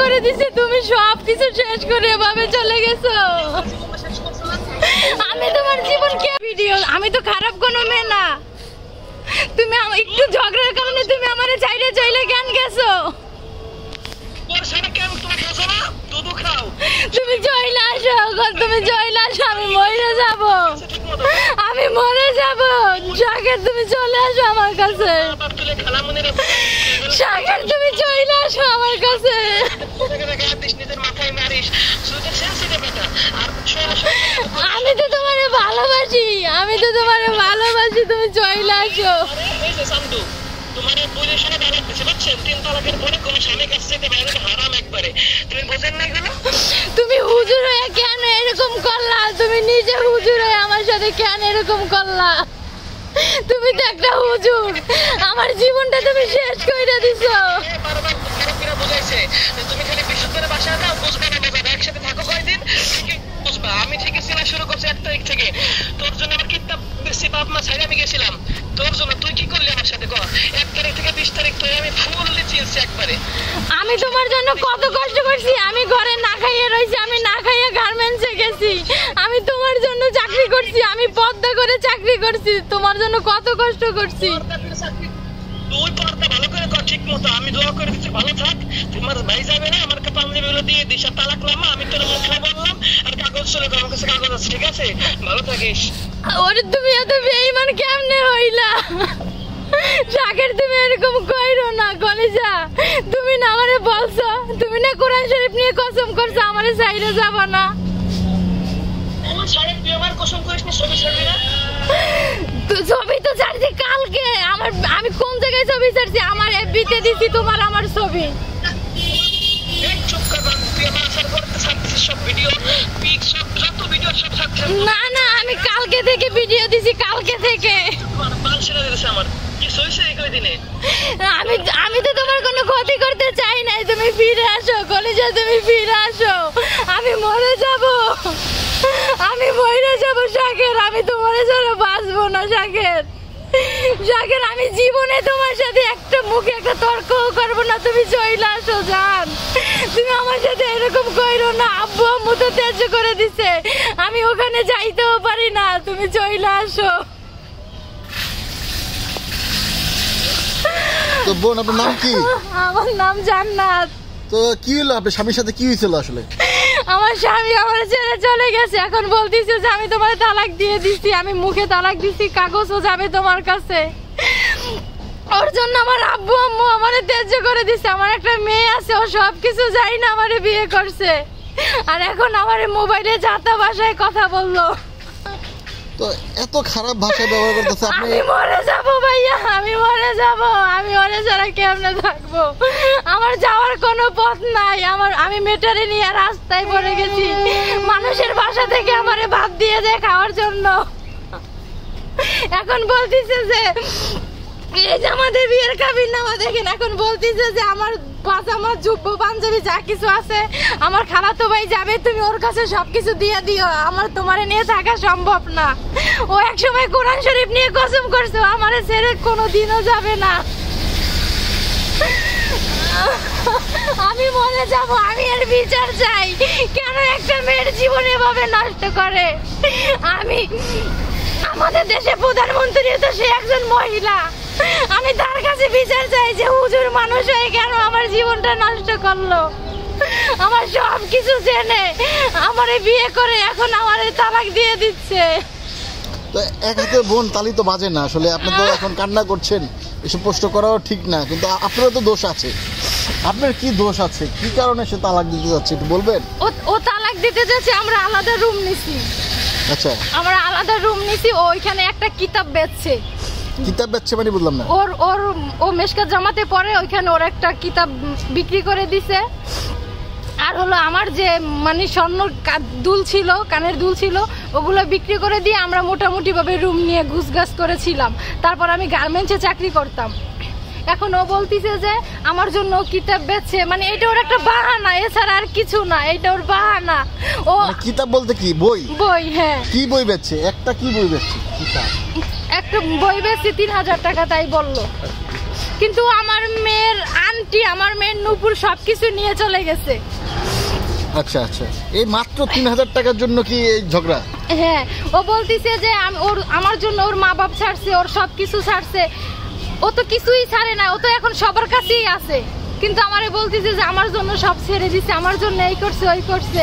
করে দিছি, তুমি সব কিছু শেষ করে এভাবে চলে গেছো। আমি তোমার জীবন কে ভিডিও, আমি তো খারাপ কোনো মেয়ে না। তুমি একটু ঝগড়ার কারণে তুমি আমারে চাইরে চলে কেন গেছো? তুমি জয়লা আসো, তুমি জয়লা আসো, আমি মরে যাব, আমি মরে যাব। সাগর তুমি চলে আসো আমার কাছে, সাগর তুমি জয়লা আসো আমার কাছে। আমি তো তোমারে ভালোবাসি, আমি তো তোমারে ভালোবাসি, তুমি জয়লা আসো। তুমি হুজুর হয়ে কেন এরকম করলা? তুমি নিজে হুজুর হয়ে আমার সাথে কেন এরকম করলা? তুমি তো একটা হুজুর, আমার জীবনটা তুমি শেষ করে দিছো। তুমি খালি বিশুদ্ধের বাসায় দাও, বুঝবে না বাবা, একসাথে থাকো কয়দিন বুঝবা। আমি ঠিক সিনা শুরু করছি 1 তারিখ থেকে, তোর জন্য আমার কিতাব বেশি বাপ মা ছাড়া আমি গেছিলাম তোর জন্য। তুই কি করলি আমার সাথে? 1 তারিখ থেকে 20 তারিখ তুই আমি ফুললি চিনছি একবারে। আমি তোমার জন্য কত কষ্ট করছি, আমি ঘরে না খাইয়ে রইছি, আমি না খাইয়ে গার্মেন্টসে গেছি, আমি তোমার জন্য চাকরি করছি, আমি পর্দা করে চাকরি করছি, তোমার জন্য কত কষ্ট করছি। তুই পর্দা ভালো করে কর ঠিক মতো, আমি দোয়া করে দিচ্ছি ভালো থাক। তোমার ভাই যাবে না, আমার পাঞ্জাবিগুলো দিয়ে দিস, তালাক নামা, আমি তোর মুখে বললাম, আর কাগজ চলে আমার কাছে কাগজ আছে, ঠিক আছে? ভালো থাকিস। ওরে তুমি এত বেঈমান কেমনে হইলা? সাগর তুমি এরকম কইরো না কলিজা, তুমি না আমারে বলছো, তুমি না কোরআন শরীফ নিয়ে কসম করছো আমারে ছাইরে যাবা না। আমার সাহেব তুই আমার কসম করিস না, ছবি ছাড়বি না? ছবি তো ছাড়ছি কালকে, আমি কোন জায়গায় ছবি ছাড়ছি? আমার এফবিতে দিছি তোমার আমার ছবি। না না, আমি কালকে থেকে ভিডিও দিছি, কালকে থেকে। আমি তো তোমার কোনো ক্ষতি করতে চাই নাই, তুমি ফিরে আসো কলিজা, তুমি ফিরে আসো। আমি মরে যাব, আমি মরে যাব সাগর, আমি তোমার ছাড়া বাঁচবো না সাগর। সাগর আমি জীবনে তোমার সাথে একটা মুখে একটা তর্ক করবো না, তুমি চলে আসো জান। তুমি আমার সাথে এরকম কইরো না, আব্বু আম্মু তো ত্যায্য করে দিছে, আমি ওখানে যাইতেও পারি না, তুমি চলে আসো। তো বোন আপনার নাম কি? আমার নাম জান্নাত। তো কি হলো আপনার স্বামীর সাথে, কি হয়েছিল আসলে? আমার স্বামী আমার ছেড়ে চলে গেছে, এখন বলতেছে যে আমি তোমার তালাক দিয়ে দিছি, আমি মুখে তালাক দিছি, কাগজও যাবে তোমার কাছে। ওর জন্য আমার আব্বু আম্মু আমারে ত্যায্য করে দিছে, আমার একটা মেয়ে আছে, ও সবকিছু যাই না আমারে বিয়ে করছে, আর এখন আমারে মোবাইলে যাতা ভাষায় কথা বললো। তো এত খারাপ ভাষা ব্যবহার করতেছে আপনি। আমি মরে যাব ভাইয়া, আমি মরে যাব, আমি ওরে ছাড়া কেমনে থাকবো? আমার যাওয়ার কোনো পথ নাই, আমি মেটারে নিয়ে রাস্তায় পড়ে গেছি, মানুষের বাসা থেকে আমারে ভাত দিয়ে দেয় খাওয়ার জন্য। এখন বলতেছে যে এই যে আমাদের বিয়ের কাবিননামা দেখেন, এখন বলতেছে যে আমার পাজামা জুব্বো পাঞ্জাবি যা কিছু আছে আমার খালাতো ভাই যাবে, তুমি ওর কাছে সবকিছু দিয়ে দিও, আমার তোমারে নিয়ে থাকা সম্ভব না। ও একসময় কোরআন শরীফ নিয়ে কসম করছে আমারে ছেড়ে কোনোদিনও যাবে না। আমি মরে যাব, আমি এর বিচার চাই। কেন একটা মেয়ের জীবন এভাবে নষ্ট করে? আমাদের দেশে প্রধানমন্ত্রী তো সে একজন মহিলা, আমি তার কাছে বিচার চাই যে হুজুর মানুষ হয়ে কেন আমার জীবনটা নষ্ট করলো। আমার সব কিছু জেনে আমারে বিয়ে করে এখন আমারে তালাক দিয়ে দিচ্ছে। তো এক হাতে বোন তালি তো বাজে না আসলে, আপনি তো এখন কান্না করছেন, এসব প্রশ্ন করাও ঠিক না, কিন্তু আপনারও তো দোষ আছে। আপনার কি দোষ আছে, কি কারণে সে তালাক দিতে যাচ্ছে একটু বলবেন? ও তালাক দিতে যাচ্ছে, আমরা আলাদা রুম নিছি। আচ্ছা, আমরা আলাদা রুম নিছি, ওইখানে একটা কিতাব বেচছে। কিতাব বেচছে মানে বুঝলাম না। ও মেশকাত জামাতে পড়ে, ওইখানে ওর একটা কিতাব বিক্রি করে দিছে। আর হলো আমার যে মানে স্বর্ণ দুল ছিল, কানের দুল ছিল, ওগুলো বিক্রি করে দিয়ে আমরা মোটামুটি ভাবে রুম নিয়ে ঘুষঘাস করেছিলাম। তারপর আমি গার্মেন্টসে চাকরি করতাম। এখন ও বলতিছে যে আমার জন্য কিতাব বেচছে, মানে এটা ওর একটা বাহানা, এছাড়া আর কিছু না, এটা ওর বাহানা। ও কিতাব বলতে কি? বই? বই, হ্যাঁ। কি বই বেচছে? একটা কি বই বেচছে? কিতাব একটা বই বেচছে 3000 টাকা, তাই বললো। কিন্তু আমার মেয়ের আন্টি, আমার মেয়ের নূপুর সবকিছু নিয়ে চলে গেছে। আচ্ছা আচ্ছা, এই মাত্র 3000 টাকার জন্য কি এই ঝগড়া? হ্যাঁ, ও বলতিছে যে আমার জন্য ওর মা বাপ ছাড়ছে, ওর সবকিছু ছাড়ছে। ও তো কিছুই ছাড়ে না, ও তো এখন সবার কাছেই আছে, কিন্তু আমারে বলতিছে যে আমার জন্য সব ছেড়ে দিছে, আমার জন্য এই করছে ওই করছে।